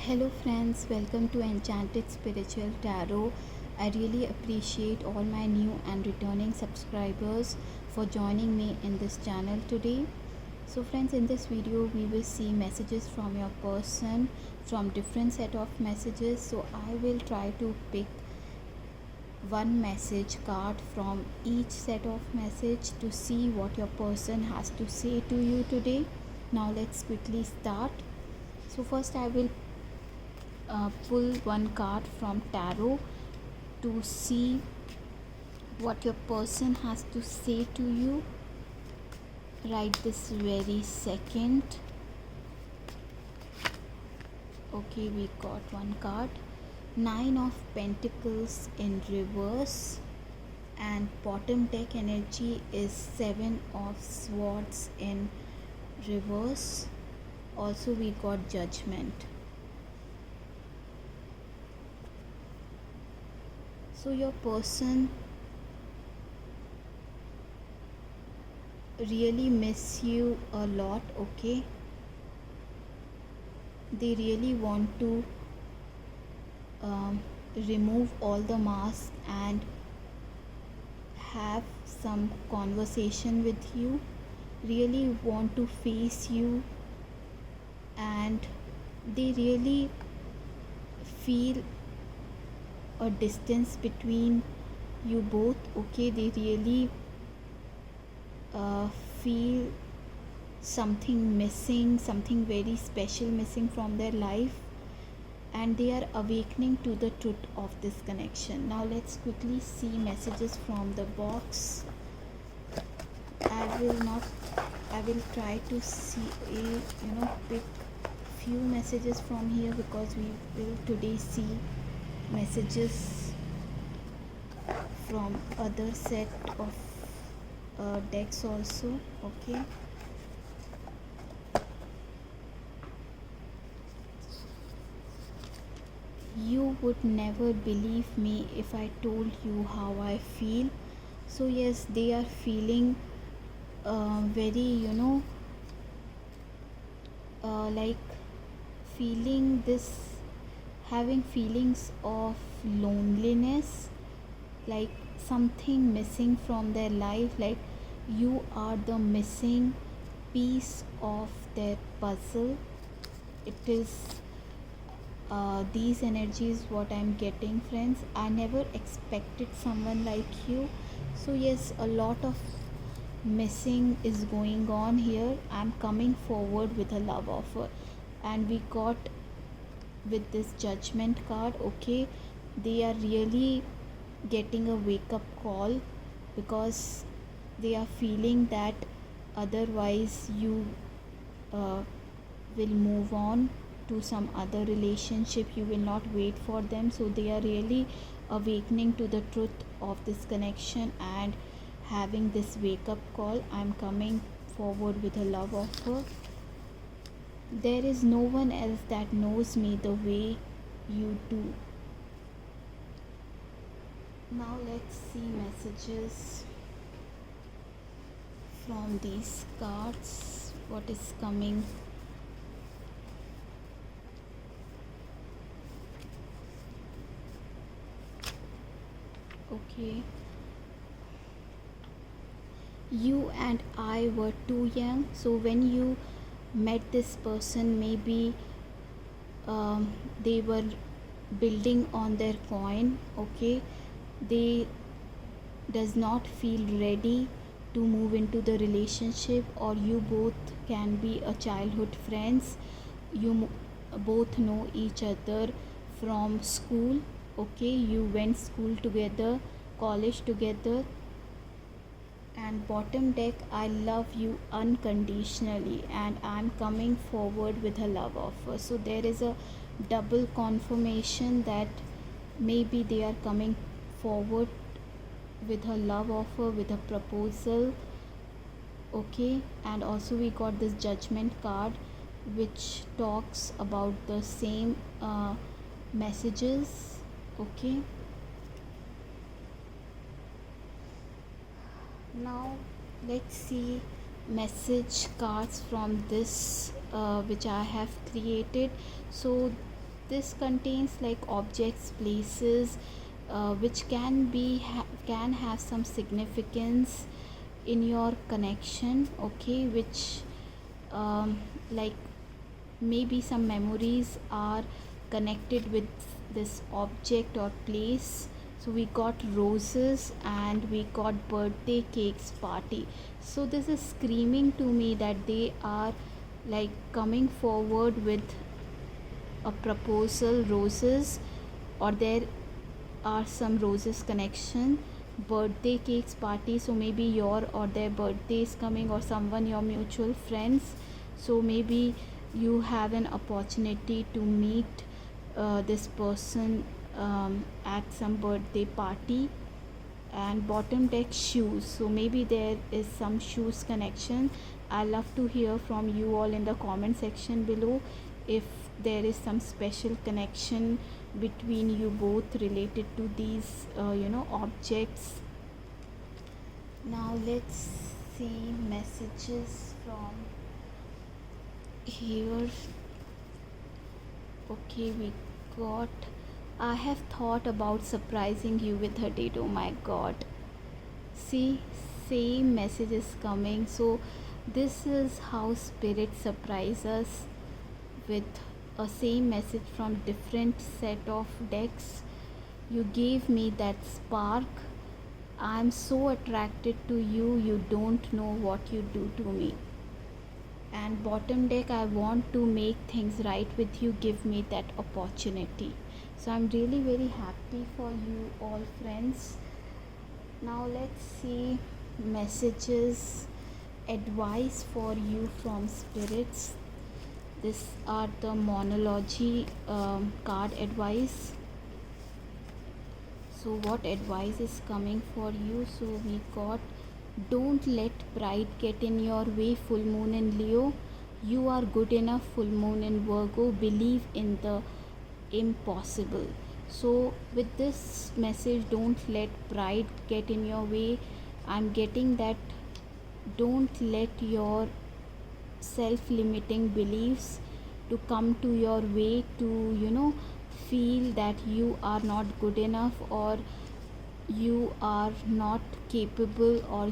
Hello, friends, welcome to Enchanted Spiritual Tarot. I really appreciate all my new and returning subscribers for joining me in this channel today. So, friends, in this video, we will see messages from your person from different set of messages. So, I will try to pick one message card from each set of message to see what your person has to say to you today. Now, let's quickly start. So, first, I will pull one card from tarot to see what your person has to say to you right this very second. Okay, we got one card, Nine of Pentacles in reverse, and bottom deck energy is Seven of Swords in reverse. Also we got Judgment. So your person really miss you a lot, okay? They really want to remove all the masks and have some conversation with you, really want to face you, and they really feel a distance between you both, okay? They really feel something missing, something very special missing from their life, and they are awakening to the truth of this connection. Now let's quickly see messages from the box. I will try to see pick few messages from here, because we will today see messages from other set of decks also, okay? You would never believe me if I told you how I feel. So yes, they are feeling very like feeling this, having feelings of loneliness, like something missing from their life, like you are the missing piece of their puzzle. It is these energies what I'm getting, friends. I never expected someone like you. So yes, a lot of missing is going on here. I'm coming forward with a love offer, and we got with this Judgment card, okay? They are really getting a wake up call, because they are feeling that otherwise you will move on to some other relationship, you will not wait for them. So they are really awakening to the truth of this connection and having this wake up call. I'm coming forward with a love offer. There is no one else that knows me the way you do. Now let's see messages from these cards. What is coming? Okay. You and I were too young. So when you met this person, maybe they were building on their coin, okay? They does not feel ready to move into the relationship, or you both can be a childhood friends. You both know each other from school, okay? You went school together, college together. And bottom deck, I love you unconditionally, and I'm coming forward with a love offer. So there is a double confirmation that maybe they are coming forward with a love offer, with a proposal, okay? And also we got this Judgment card, which talks about the same messages, okay? Now let's see message cards from this which I have created. So this contains like objects, places, which can be can have some significance in your connection, okay, which um, like maybe some memories are connected with this object or place. So we got roses and we got birthday cakes party. So this is screaming to me that they are like coming forward with a proposal, roses, or there are some roses connection, birthday cakes party. So maybe your or their birthday is coming, or someone your mutual friends. So maybe you have an opportunity to meet this person at some birthday party. And bottom deck, shoes, so maybe there is some shoes connection. I love to hear from you all in the comment section below if there is some special connection between you both related to these objects. Now let's see messages from here. Okay, we got, I have thought about surprising you with a date. Oh my god. See, same message is coming. So this is how spirit surprise us with a same message from different set of decks. You gave me that spark. I'm so attracted to you. You don't know what you do to me. And bottom deck, I want to make things right with you. Give me that opportunity. So I'm really very happy for you all, friends. Now let's see messages, advice for you from spirits. These are the monology card advice. So what advice is coming for you? So we got, don't let pride get in your way, full moon in Leo. You are good enough, full moon in Virgo. Believe in the impossible. So with this message, don't let pride get in your way. I'm getting that don't let your self-limiting beliefs to come to your way, to feel that you are not good enough, or you are not capable, or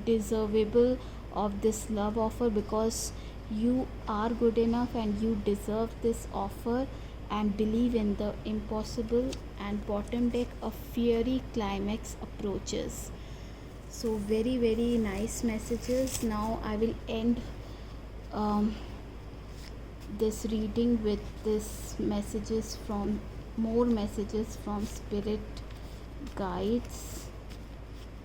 deservable of this love offer, because you are good enough and you deserve this offer. And believe in the impossible. And bottom deck, a fiery climax approaches. So very very nice messages. Now I will end this reading with this messages from more messages from spirit guides,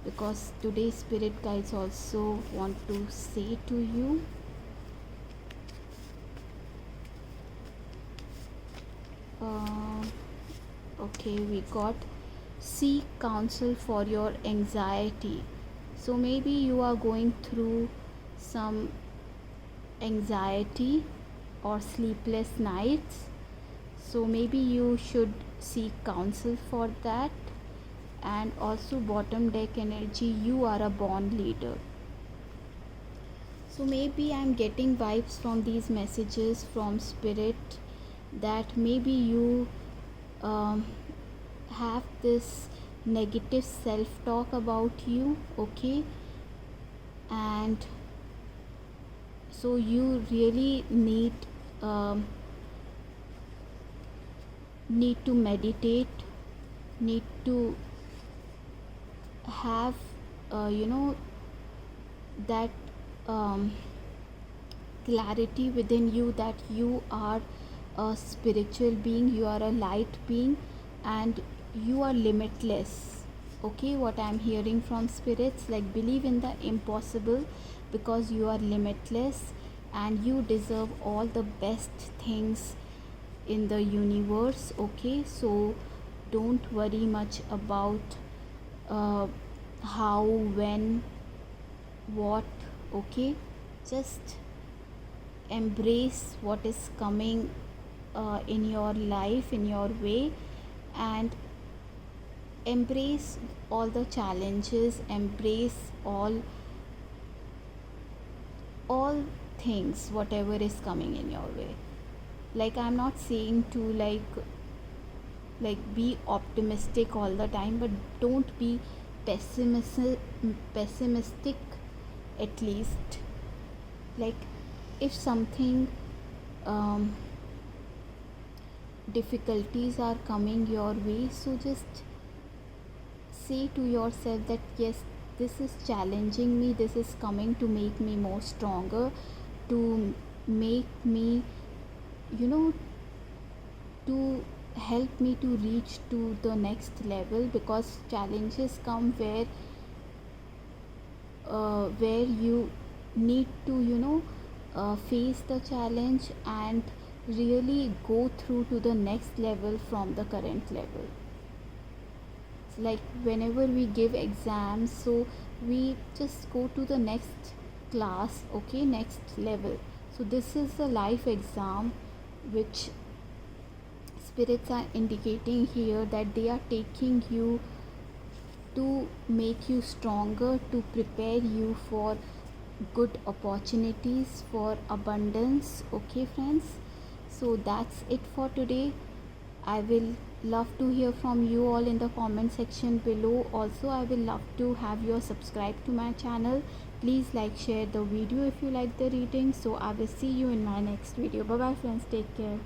because today spirit guides also want to say to you. Okay, we got, seek counsel for your anxiety. So maybe you are going through some anxiety or sleepless nights. So maybe you should seek counsel for that. And also bottom deck energy, you are a born leader. So maybe I'm getting vibes from these messages from spirit that maybe you have this negative self-talk about you, okay, and so you really need to meditate, need to have that clarity within you that you are a spiritual being, you are a light being, and you are limitless. Okay, what I'm hearing from spirits, like believe in the impossible, because you are limitless and you deserve all the best things in the universe. Okay, so don't worry much about how, when, what. Okay, just embrace what is coming in your life, in your way, and embrace all the challenges, embrace all things, whatever is coming in your way. like I'm not saying to like be optimistic all the time, but don't be pessimistic at least. Like if something um, difficulties are coming your way, so just say to yourself that yes, this is challenging me, this is coming to make me more stronger, to make me, you know, to help me to reach to the next level. Because challenges come where you need to, you know, face the challenge and really go through to the next level from the current level. It's like whenever we give exams, so we just go to the next class, okay, next level. So this is a life exam which spirits are indicating here, that they are taking you to make you stronger, to prepare you for good opportunities, for abundance. Okay friends, so that's it for today. I will love to hear from you all in the comment section below. Also, I will love to have you subscribe to my channel. Please like, share the video if you like the reading. So I will see you in my next video. Bye bye friends, take care.